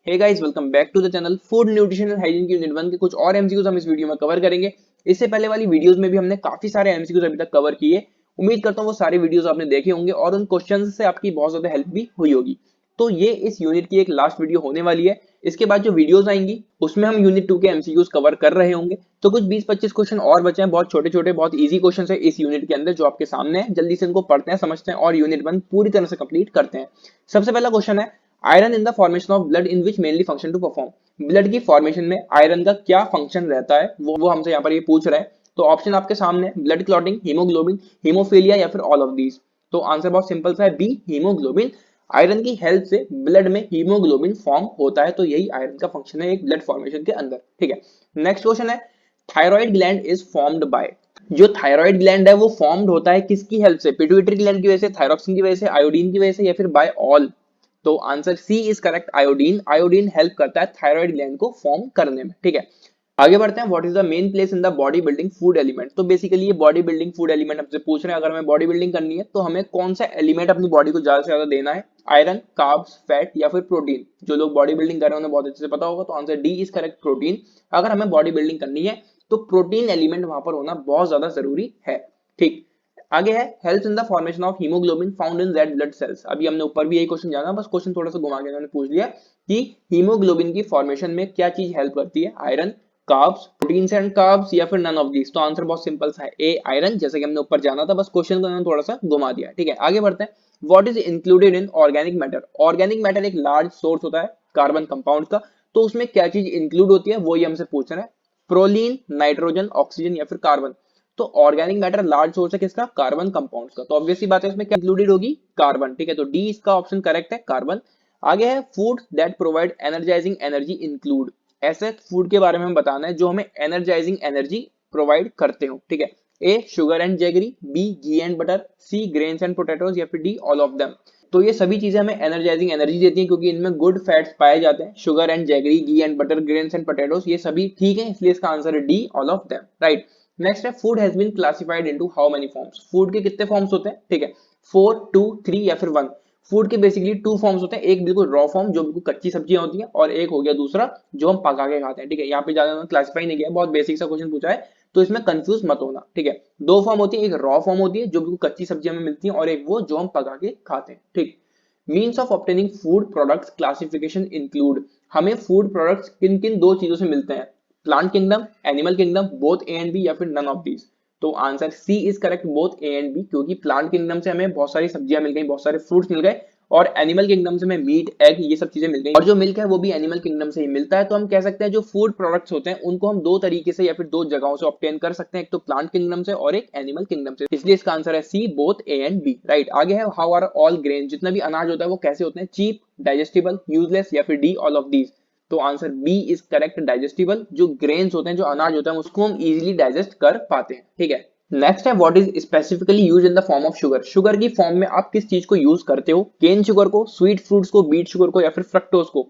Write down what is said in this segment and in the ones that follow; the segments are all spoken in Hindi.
Hey guys, welcome back to the channel. Food nutrition and hygiene की यूनिट 1 के कुछ और एमसीक्यूज हम इस वीडियो में कवर करेंगे। इससे पहले वाली वीडियोस में भी हमने काफी सारे एमसीक्यूज अभी तक कवर किए। उम्मीद करता हूं वो सारे वीडियोस आपने देखे होंगे और उन क्वेश्चंस से आपकी बहुत ज्यादा हेल्प भी हुई होगी। तो ये इस यूनिट की एक लास्ट वीडियो होने वाली है। इसके बाद जो वीडियोस आएंगी उसमें हम यूनिट 2 के एमसीक्यूज कवर कर रहे होंगे। तो कुछ 20-25 क्वेश्चन और बचे हैं, बहुत छोटे छोटे बहुत इजी क्वेश्चन है इस यूनिट के अंदर जो आपके सामने है। जल्दी से इनको पढ़ते हैं, समझते हैं और यूनिट 1 पूरी तरह से कंप्लीट करते हैं। सबसे पहला क्वेश्चन है, iron in the formation of blood in which mainly function to perform. Blood की फॉर्मेशन में आयरन का क्या फंक्शन रहता है वो हमसे यहाँ पर ये पूछ रहा है। तो ऑप्शन आपके सामने, ब्लड क्लॉटिंग, हीमोग्लोबिन, हीमोफीलिया या फिर ऑल ऑफ दीज। तो आंसर बहुत सिंपल सा है, बी हीमोग्लोबिन। आयरन की हेल्प से ब्लड में हीमोग्लोबिन फॉर्म होता है, तो यही आयरन का फंक्शन है एक ब्लड फॉर्मेशन के अंदर। ठीक है, नेक्स्ट क्वेश्चन है, thyroid gland is formed by. जो थायराइड ग्लैंड है वो फॉर्म्ड होता है किसकी हेल्प से? पिट्यूटरी ग्लैंड की वजह से, थायरॉक्सिन की वजह से, आयोडीन की वजह से या फिर बाय ऑल। तो answer C is correct, iodine. Iodine help करता है थायराइड ग्लैंड को फॉर्म करने में। ठीक है, आगे बढ़ते हैं। What is the main place in the body building food element. तो बेसिकली ये बॉडी बिल्डिंग फूड एलिमेंट हमसे पूछ रहे हैं। अगर हमें बॉडी बिल्डिंग करनी है तो हमें कौन सा एलिमेंट अपनी बॉडी को ज्यादा से ज्यादा देना है? आयरन, कार्ब्स, फैट या फिर प्रोटीन। जो लोग बॉडी बिल्डिंग कर रहे हैं उन्हें बहुत अच्छे से पता होगा, तो answer D is correct, protein. अगर हमें बॉडी बिल्डिंग करनी है तो प्रोटीन एलिमेंट वहां पर होना बहुत ज्यादा जरूरी है। ठीक, आगे है, help in the formation of haemoglobin found in red blood cells. अभी हमने ऊपर भी यही क्वेश्चन जाना, बस क्वेश्चन थोड़ा सा घुमा के उन्होंने पूछ लिया कि हीमोग्लोबिन की फॉर्मेशन में क्या चीज हेल्प करती है? Iron, carbs, proteins and carbs या फिर नन ऑफ दीज। तो आंसर बहुत सिंपल सा है, ए आयरन। जैसे कि हमने ऊपर जाना था, बस क्वेश्चन को थोड़ा सा घुमा दिया। ठीक है, आगे बढ़ते हैं। What is included in organic matter. Organic matter एक लार्ज सोर्स होता है कार्बन कंपाउंड का, तो उसमें क्या चीज इंक्लूड होती है वो ये हमसे पूछ रहे हैं। प्रोलीन, नाइट्रोजन, ऑक्सीजन या फिर कार्बन। तो ऑर्गेनिक मैटर लार्ज सोर्स है किसका? कार्बन कंपाउंड्स का। तो ऑब्वियसली बात है इसमें क्या इंक्लूडेड होगी? कार्बन। ठीक है, तो डी इसका ऑप्शन करेक्ट है, कार्बन। आगे है, food that provide energising energy include. ऐसे फूड के बारे में हम बताना है जो हमें एनर्जाइजिंग एनर्जी प्रोवाइड करते हो। ठीक है, A sugar and jaggery, B ghee and butter, C grains and potatoes या फिर डी ऑल ऑफ देम। तो ये सभी चीजें हमें एनर्जाइजिंग एनर्जी देती हैं क्योंकि इनमें गुड फैट्स पाए जाते हैं। Sugar and jaggery, ghee and butter, grains and potatoes, ये सभी ठीक है, इसलिए इसका आंसर है D all of them. Right, next है, food has been classified into how many forms. Food के कितने फॉर्म्स होते हैं? ठीक है, 4, 2, 3 या फिर 1। फूड के बेसिकली 2 फॉर्म्स होते हैं, एक बिल्कुल रॉ फॉर्म जो बिल्कुल कच्ची सब्जियां होती हैं, और एक हो गया दूसरा जो हम पका के खाते हैं। ठीक है, यहाँ पे ज्यादा क्लासिफाई नहीं किया, बहुत बेसिक सा क्वेश्चन पूछा है तो इसमें कंफ्यूज मत होना। ठीक है, 2 फॉर्म होती है, एक रॉ फॉर्म होती है जो बिल्कुल कच्ची सब्जियां में मिलती है, और एक वो जो हम पका के खाते हैं। ठीक, means of obtaining food products classification include. हमें फूड प्रोडक्ट्स किन किन 2 चीजों से मिलते हैं? Plant kingdom, animal kingdom, both A and B या फिर नन ऑफ दीज। तो answer C is correct, both A and B. क्योंकि प्लांट किंगडम से हमें बहुत सारी सब्जियां मिल गई, बहुत सारे फ्रूट्स मिल गए, और एनिमल किंगडम से हमें मीट, एग, ये सब चीजें मिल गई, और जो मिल्क है वो भी एनिमल किंगडम से ही मिलता है। तो हम कह सकते हैं जो फूड प्रोडक्ट्स होते हैं उनको हम 2 तरीके से या फिर 2 जगहों से ऑब्टेन कर सकते हैं, एक तो प्लांट किंगडम से और एक एनिमल किंगडम से। इसलिए इसका आंसर है C, both A and B. Right, आगे है, हाउ आर ऑल ग्रेन। जितना भी अनाज होता है वो कैसे होते हैं? चीप, डाइजेस्टिबल, यूजलेस या फिर डी ऑल ऑफ दीज। तो answer B is correct, digestible. जो ग्रेन्स होते हैं, जो अनाज होता है, उसको हम इजीली डाइजेस्ट कर पाते हैं। ठीक है, नेक्स्ट है, what is specifically use in the form of sugar. Sugar की फॉर्म में आप किस चीज को यूज करते हो? केन शुगर को, स्वीट फ्रूट्स को, बीट शुगर को या फिर फ्रक्टोज को।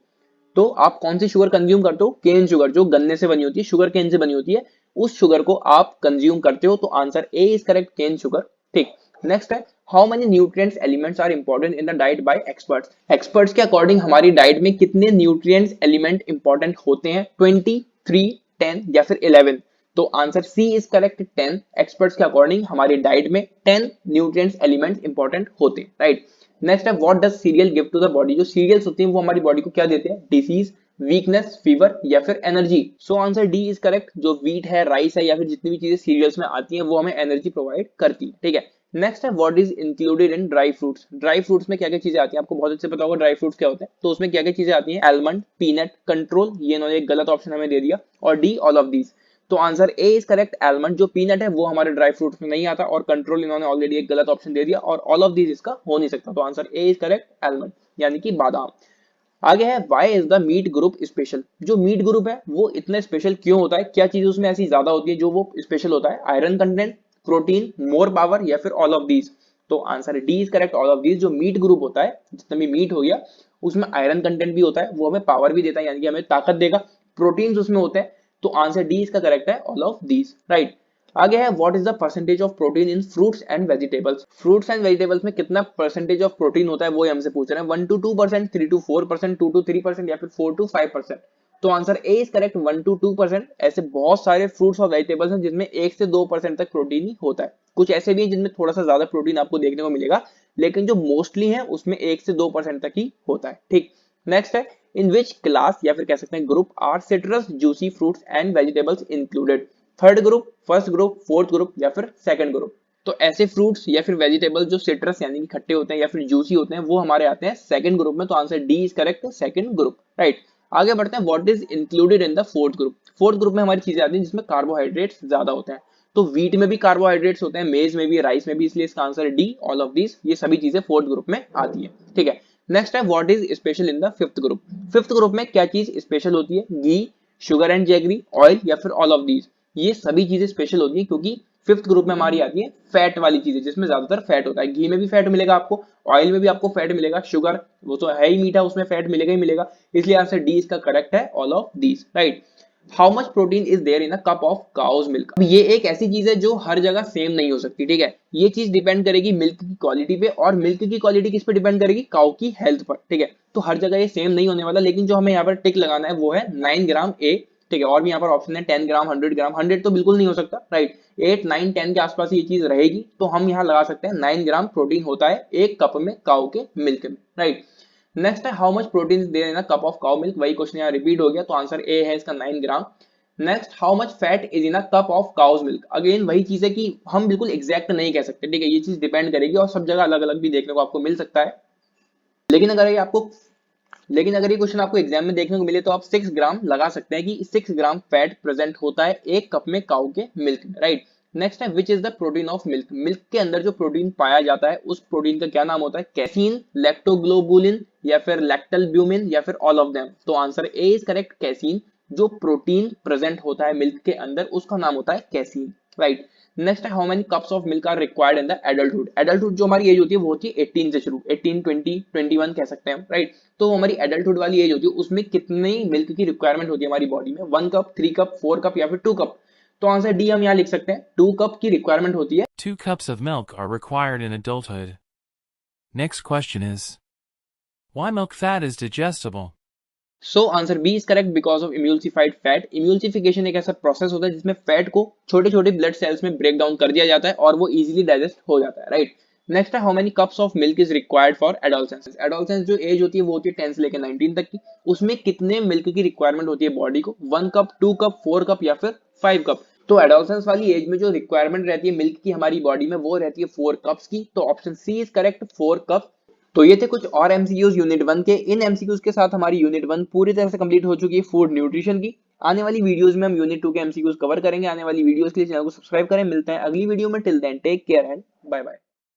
तो आप कौन सी शुगर कंज्यूम करते हो? केन शुगर, जो गन्ने से बनी होती है, शुगर केन से बनी होती है, उस शुगर को आप कंज्यूम करते हो। तो answer A is correct, cane sugar. ठीक, नेक्स्ट है, how many nutrients elements are important in the diet by experts. Experts के अकॉर्डिंग हमारी डाइट में कितने न्यूट्रिएंट्स एलिमेंट इंपॉर्टेंट होते हैं? 20, 3, 10 या फिर 11। तो answer C is correct, 10। Experts के अकॉर्डिंग हमारी डाइट में 10 न्यूट्रिएंट्स एलिमेंट इंपॉर्टेंट होते हैं। राइट, नेक्स्ट है, what does cereal give to the body. जो सीरियल्स होती हैं वो हमारी बॉडी को क्या देते हैं? डिसीज, वीकनेस, फीवर या फिर energy. So answer D is correct. जो व्हीट है, राइस है या फिर जितनी भी चीजें सीरियल्स में आती हैं वो हमें एनर्जी प्रोवाइड करती है। ठीक है, नेक्स्ट है, what is included in dry fruits. Dry fruits में क्या क्या चीजें आती हैं? आपको बहुत अच्छे पता होगा ड्राई फ्रूट्स क्या होते हैं। तो उसमें क्या क्या चीजें आती हैं? आलमंड, पीनट, कंट्रोल, ये इन्होंने एक गलत ऑप्शन हमें दे दिया, और डी ऑल ऑफ दीज। तो answer A is correct, almond. जो पीनट है वो हमारे ड्राई फ्रूट्स में नहीं आता, और कंट्रोल इन्होंने ऑलरेडी एक गलत ऑप्शन दे दिया, और ऑल ऑफ दीज इसका हो नहीं सकता। तो answer A is correct, almond, यानी कि बादाम। आगे है, why is the meat group special. जो मीट ग्रुप है वो इतना स्पेशल क्यों होता है? क्या चीज उसमें ऐसी ज्यादा होती है जो वो स्पेशल होता है? Iron content, protein, more power या फिर ऑल ऑफ दीज। तो answer D is correct, all of these. जो मीट ग्रुप होता है, जितना भी मीट हो गया, उसमें आयरन कंटेंट भी होता है, वो हमें पावर भी देता है, यानी कि हमें ताकत देगा। प्रोटीन्स उसमें होते हैं, तो आंसर डी इसका करेक्ट है, ऑल ऑफ दीज। राइट, आगे है what is the percentage of protein in fruits and vegetables. Fruits and vegetables में कितना परसेंटेज ऑफ प्रोटीन होता है वो हमसे पूछ रहे हैं। 1 to 2%, 3 to 4%, 2 to 3% या फिर 4 to 5%। तो answer A is correct, 1 to 2%। ऐसे बहुत सारे फ्रूट्स और वेजिटेबल्स हैं जिसमें 1 से 2% तक प्रोटीन ही होता है। कुछ ऐसे भी हैं जिनमें थोड़ा सा ज्यादा प्रोटीन आपको देखने को मिलेगा, लेकिन जो मोस्टली है उसमें 1 से 2% तक ही होता है। ठीक, नेक्स्ट है इन विच क्लास या फिर कह सकते हैं group are citrus juicy fruits and vegetables included. Third group, first group, fourth group या फिर सेकंड ग्रुप। तो ऐसे फ्रूट्स या फिर वेजिटेबल जो सिट्रस यानी कि खट्टे होते हैं या फिर जूसी होते हैं वो हमारे आते हैं सेकंड ग्रुप में। तो answer D is correct, second group, right. आगे बढ़ते हैं, what is included in the fourth group. Fourth group में हमारी चीजें आती हैं जिसमें कार्बोहाइड्रेट्स ज्यादा होते हैं। तो व्हीट में भी कार्बोहाइड्रेट्स होते हैं, मेज में भी, राइस में भी, इसलिए इसका answer D, all of this. ये सभी चीजें फोर्थ ग्रुप में आती है। ठीक है, नेक्स्ट है what is special in the fifth group. Fifth group में क्या चीज स्पेशल होती है? घी, शुगर एंड जैगरी, ऑयल या फिर ऑल ऑफ दीज। ये सभी चीजें स्पेशल होती है क्योंकि फिफ्थ ग्रुप में हमारी आती है फैट वाली चीजें जिसमें ज्यादातर फैट होता है। घी में भी फैट मिलेगा आपको, ऑयल में भी आपको फैट मिलेगा, शुगर वो तो है ही मीठा, उसमें फैट मिलेगा ही मिलेगा, इसलिए आंसर डी इसका करेक्ट है, all of these, right. How much protein is there in a cup of cow's milk. अब ये एक ऐसी चीज है जो हर जगह सेम नहीं हो सकती। ठीक है, ये चीज डिपेंड करेगी मिल्क की क्वालिटी पे, और मिल्क की क्वालिटी किस पे डिपेंड करेगी? काउ की हेल्थ पर। ठीक है, तो हर जगह ये सेम नहीं होने वाला, लेकिन जो हमें यहाँ पर टिक लगाना है वो है 9 ग्राम ए। ठीक है, और भी यहाँ पर ऑप्शन है 10 ग्राम, 100 ग्राम। 100 तो बिल्कुल नहीं हो सकता, राइट। 8, 9, 10 के आसपास ये चीज रहेगी, तो हम यहाँ लगा सकते हैं 9 ग्राम प्रोटीन होता है एक कप में काउ के मिल्क में, राइट। नेक्स्ट है how much protein is there in a cup of cow milk. वही क्वेश्चन यहाँ रिपीट हो गया, तो आंसर ए है इसका 9 gram. Next, how much fat is in a cup of cow's milk. Again वही चीज है कि हम बिल्कुल एग्जैक्ट नहीं कह सकते। ठीक है, ये चीज डिपेंड करेगी और सब जगह अलग अलग भी देखने को आपको मिल सकता है। लेकिन अगर ये आपको लेकिन अगर ये क्वेश्चन आपको एग्जाम में देखने को मिले तो आप 6 ग्राम लगा सकते हैं कि 6 ग्राम फैट प्रेजेंट होता है एक कप में काउ के मिल्क में, राइट। नेक्स्ट है which is the protein of milk. Milk के अंदर जो प्रोटीन पाया जाता है उस प्रोटीन का क्या नाम होता है? कैसीन, लैक्टोग्लोबुलिन या फिर लैक्टलब्यूमिन या फिर ऑल ऑफ देम। तो answer A is correct, casein. जो प्रोटीन प्रेजेंट होता है मिल्क के अंदर उसका नाम होता है कैसीन, राइट। नेक्स्ट है how many cups of milk are required in the adulthood. Adulthood जो हमारी एज होती है वो होती है 18 से शुरू, 18, 20, 21 कह सकते हैं, राइट। तो हमारी एडल्टहुड वाली एज होती है, उसमें कितनी मिल्क की रिक्वायरमेंट होती है हमारी बॉडी में? 1 कप, 3 कप, 4 कप या फिर 2 कप। तो आंसर डी हम यहाँ लिख सकते हैं, 2 कप की रिक्वायरमेंट होती है। 2 cups of milk are required in adulthood. Next question is, why milk fat is digestible? So answer B is correct, because of emulsified fat. Emulsification एक ऐसा प्रोसेस होता है जिसमें फैट को छोटे छोटे ब्लड सेल्स में ब्रेक डाउन कर दिया जाता है और वो इजीली डाइजेस्ट हो जाता है, राइट। नेक्स्ट है how many cups of milk is required for adolescence. Adolescence जो एज होती है वो होती है 10 से लेकर 19 तक की। उसमें कितने मिल्क की रिक्वायरमेंट होती है बॉडी को? 1 कप, 2 कप, 4 कप या फिर 5 कप। तो एडोलसेंस वाली एज में जो रिक्वायरमेंट रहती है मिल्क की हमारी बॉडी में वो रहती है 4 कप्स की। तो option C is correct, 4 cup. तो ये थे कुछ और एमसीक्यूज यूनिट 1 के। इन एमसीक्यूज के साथ हमारी यूनिट 1 पूरी तरह से कंप्लीट हो चुकी है फूड न्यूट्रिशन की। आने वाली वीडियोस में हम यूनिट 2 के एमसीक्यूज कवर करेंगे। आने वाली वीडियोस के लिए चैनल को सब्सक्राइब करें। मिलते हैं अगली वीडियो में। Till then take care and bye bye.